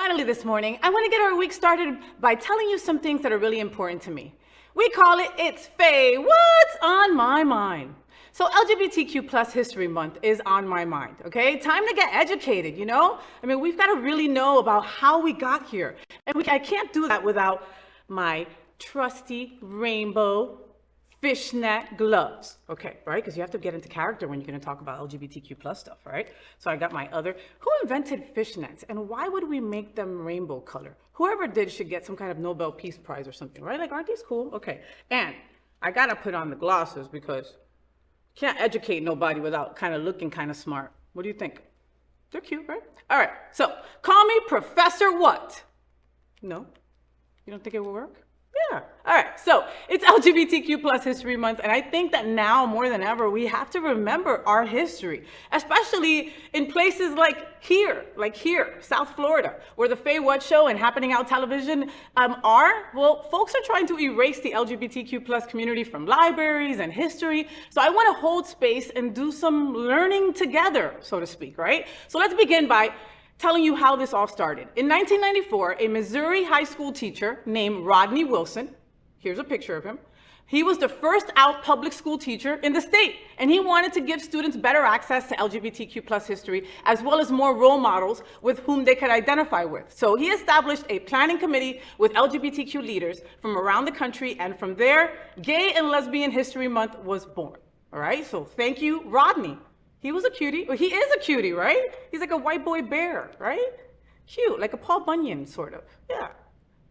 Finally this morning, I want to get our week started by telling you some things that are really important to me. We call it It's Faye, What's on My Mind? So LGBTQ plus History Month is on my mind, okay? Time to get educated, you know? I mean, we've got to really know about how we got here. And I can't do that without my trusty rainbow fishnet gloves. Okay, right? Because you have to get into character when you're going to talk about LGBTQ plus stuff, right? So I got my other. Who invented fishnets and why would we make them rainbow color? Whoever did should get some kind of Nobel Peace Prize or something, right? Like, aren't these cool? Okay. And I got to put on the glasses because you can't educate nobody without kind of looking kind of smart. What do you think? They're cute, right? All right. So call me Professor what? No? You don't think it will work? Yeah. All right. So it's LGBTQ plus History Month. And I think that now more than ever, we have to remember our history, especially in places like here, South Florida, where the FayWhat's show and Happening Out television are. Well, folks are trying to erase the LGBTQ plus community from libraries and history. So I want to hold space and do some learning together, so to speak, right? So let's begin by telling you how this all started. In 1994, a Missouri high school teacher named Rodney Wilson, here's a picture of him, he was the first out public school teacher in the state, and he wanted to give students better access to LGBTQ plus history, as well as more role models with whom they could identify with. So he established a planning committee with LGBTQ leaders from around the country, and from there, Gay and Lesbian History Month was born. All right, so thank you, Rodney. He was a cutie, or he is a cutie, right? He's like a white boy bear, right? Cute, like a Paul Bunyan, sort of. Yeah,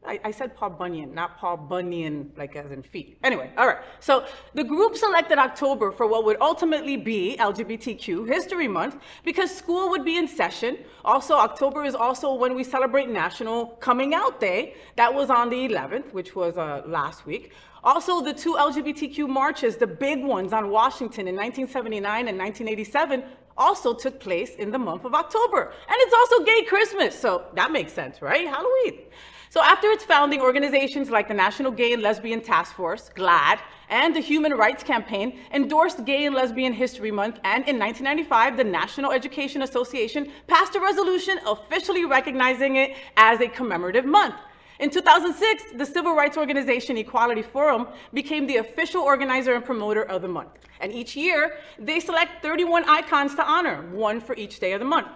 I said Paul Bunyan, not Paul Bunyan, like as in feet. Anyway, all right. So the group selected October for what would ultimately be LGBTQ History Month because school would be in session. Also, October is also when we celebrate National Coming Out Day. That was on the 11th, which was last week. Also, the two LGBTQ marches, the big ones on Washington in 1979 and 1987, also took place in the month of October. And it's also gay Christmas, so that makes sense, right? Halloween. So after its founding, organizations like the National Gay and Lesbian Task Force, GLAAD, and the Human Rights Campaign endorsed Gay and Lesbian History Month, and in 1995, the National Education Association passed a resolution officially recognizing it as a commemorative month. In 2006, the civil rights organization Equality Forum became the official organizer and promoter of the month. And each year, they select 31 icons to honor, one for each day of the month.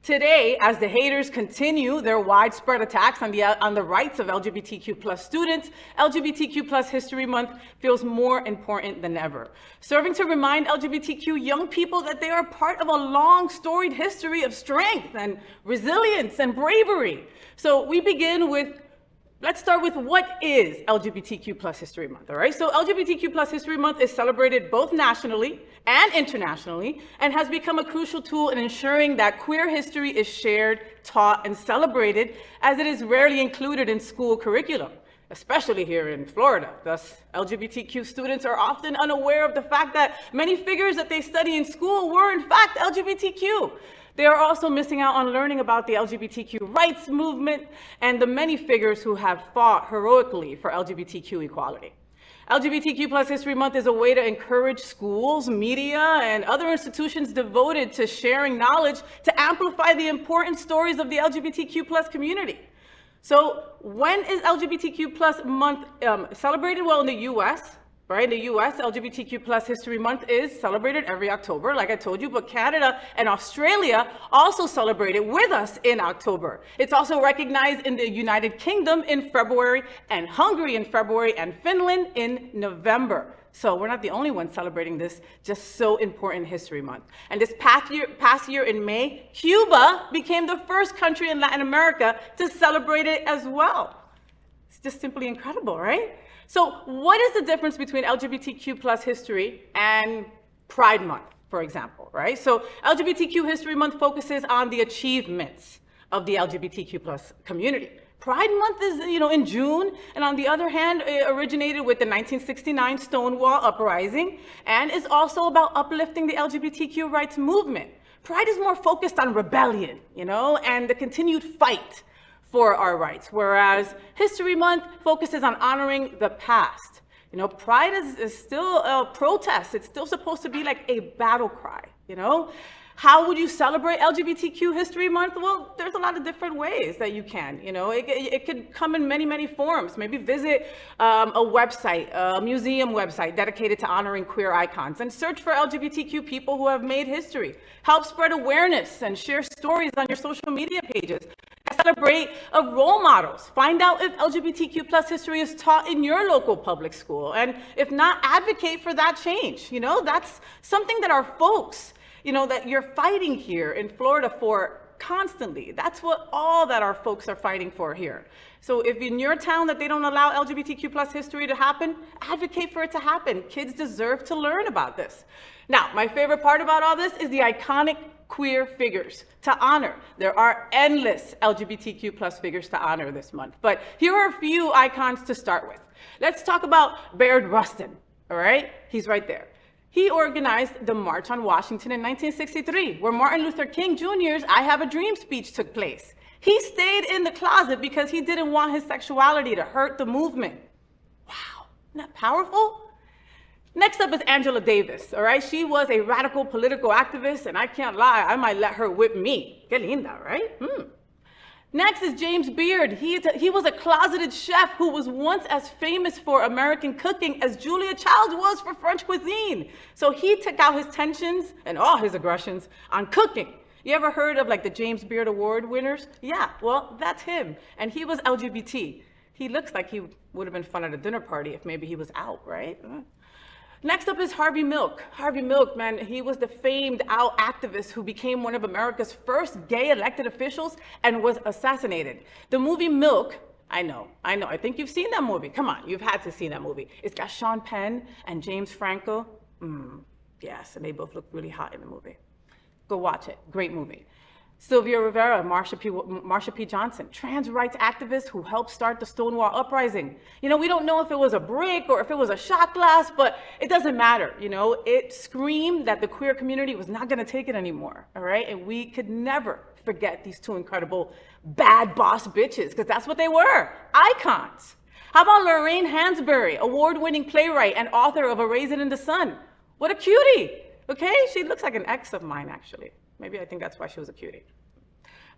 Today, as the haters continue their widespread attacks on the rights of LGBTQ plus students, LGBTQ plus History Month feels more important than ever, serving to remind LGBTQ young people that they are part of a long, storied history of strength and resilience and bravery. So we begin with let's start with what is LGBTQ plus History Month, all right? So LGBTQ plus History Month is celebrated both nationally and internationally and has become a crucial tool in ensuring that queer history is shared, taught, and celebrated, as it is rarely included in school curriculum, especially here in Florida. Thus, LGBTQ students are often unaware of the fact that many figures that they study in school were in fact LGBTQ. They are also missing out on learning about the LGBTQ rights movement and the many figures who have fought heroically for LGBTQ equality. LGBTQ plus History Month is a way to encourage schools, media, and other institutions devoted to sharing knowledge to amplify the important stories of the LGBTQ plus community. So when is LGBTQ plus month celebrated? Well, in the US, right? In the US, LGBTQ plus History Month is celebrated every October, like I told you, but Canada and Australia also celebrate it with us in October. It's also recognized in the United Kingdom in February, and Hungary in February, and Finland in November. So we're not the only ones celebrating this just so important History Month. And this past year in May, Cuba became the first country in Latin America to celebrate it as well. It's just simply incredible, right? So what is the difference between LGBTQ plus history and Pride Month, for example, right? So LGBTQ History Month focuses on the achievements of the LGBTQ plus community. Pride Month is, in June, and on the other hand, it originated with the 1969 Stonewall Uprising and is also about uplifting the LGBTQ rights movement. Pride is more focused on rebellion, and the continued fight for our rights, whereas History Month focuses on honoring the past. Pride is still a protest. It's still supposed to be like a battle cry, How would you celebrate LGBTQ History Month? Well, there's a lot of different ways that you can, it could come in many, many forms. Maybe visit a website, a museum website dedicated to honoring queer icons, and search for LGBTQ people who have made history. Help spread awareness and share stories on your social media pages. Celebrate role models. Find out if LGBTQ plus history is taught in your local public school. And if not, advocate for that change. That's something that our folks, that you're fighting here in Florida for constantly. That's what all that our folks are fighting for here. So if in your town that they don't allow LGBTQ plus history to happen, advocate for it to happen. Kids deserve to learn about this. Now, my favorite part about all this is the iconic queer figures to honor. There are endless LGBTQ plus figures to honor this month, but here are a few icons to start with. Let's talk about Bayard Rustin, all right? He's right there. He organized the March on Washington in 1963, where Martin Luther King Jr.'s I Have a Dream speech took place. He stayed in the closet because he didn't want his sexuality to hurt the movement. Wow, isn't that powerful? Next up is Angela Davis, all right? She was a radical political activist, and I can't lie, I might let her whip me. Qué linda, right? Next is James Beard. He was a closeted chef who was once as famous for American cooking as Julia Childs was for French cuisine. So he took out his tensions and all his aggressions on cooking. You ever heard of the James Beard Award winners? Yeah, well, that's him. And he was LGBT. He looks like he would have been fun at a dinner party if maybe he was out, right? Next up is Harvey Milk. Harvey Milk, man, he was the famed out activist who became one of America's first gay elected officials and was assassinated. The movie Milk, I know, I think you've seen that movie. Come on, you've had to see that movie. It's got Sean Penn and James Franco. Yes, and they both look really hot in the movie. Go watch it, great movie. Sylvia Rivera, Marsha P. Johnson, trans rights activist who helped start the Stonewall Uprising. We don't know if it was a brick or if it was a shot glass, but it doesn't matter. It screamed that the queer community was not gonna take it anymore, all right? And we could never forget these two incredible bad boss bitches, because that's what they were, icons. How about Lorraine Hansberry, award-winning playwright and author of A Raisin in the Sun? What a cutie, okay? She looks like an ex of mine, actually. Maybe I think that's why she was a cutie.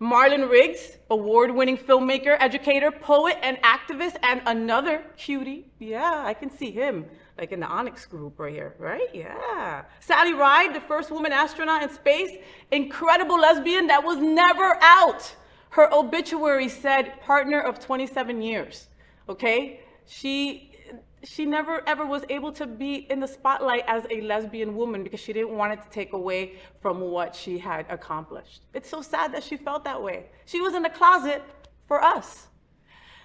Marlon Riggs, award-winning filmmaker, educator, poet, and activist, and another cutie. Yeah, I can see him, in the Onyx group right here, right? Yeah. Sally Ride, the first woman astronaut in space, incredible lesbian that was never out. Her obituary said partner of 27 years, okay? She never ever was able to be in the spotlight as a lesbian woman because she didn't want it to take away from what she had accomplished. It's so sad that she felt that way. She was in the closet for us.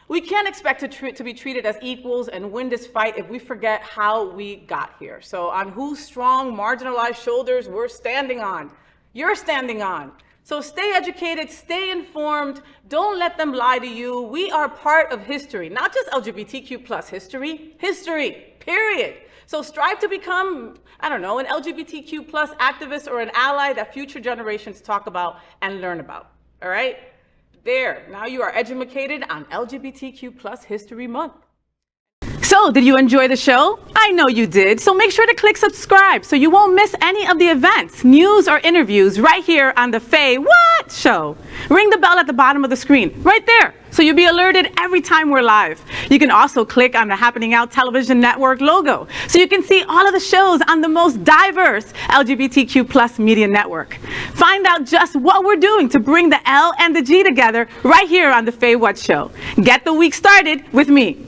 We can't expect to be treated as equals and win this fight if we forget how we got here. So on whose strong, marginalized shoulders we're standing on, you're standing on. So stay educated, stay informed, don't let them lie to you. We are part of history, not just LGBTQ plus history, period. So strive to become, an LGBTQ plus activist or an ally that future generations talk about and learn about, all right? There, now you are educated on LGBTQ plus History Month. So, did you enjoy the show? I know you did. So make sure to click subscribe so you won't miss any of the events, news, or interviews right here on the FayWhat's show. Ring the bell at the bottom of the screen, right there, so you'll be alerted every time we're live. You can also click on the Happening Out Television Network logo so you can see all of the shows on the most diverse LGBTQ plus media network. Find out just what we're doing to bring the L and the G together right here on the FayWhat's show. Get the week started with me.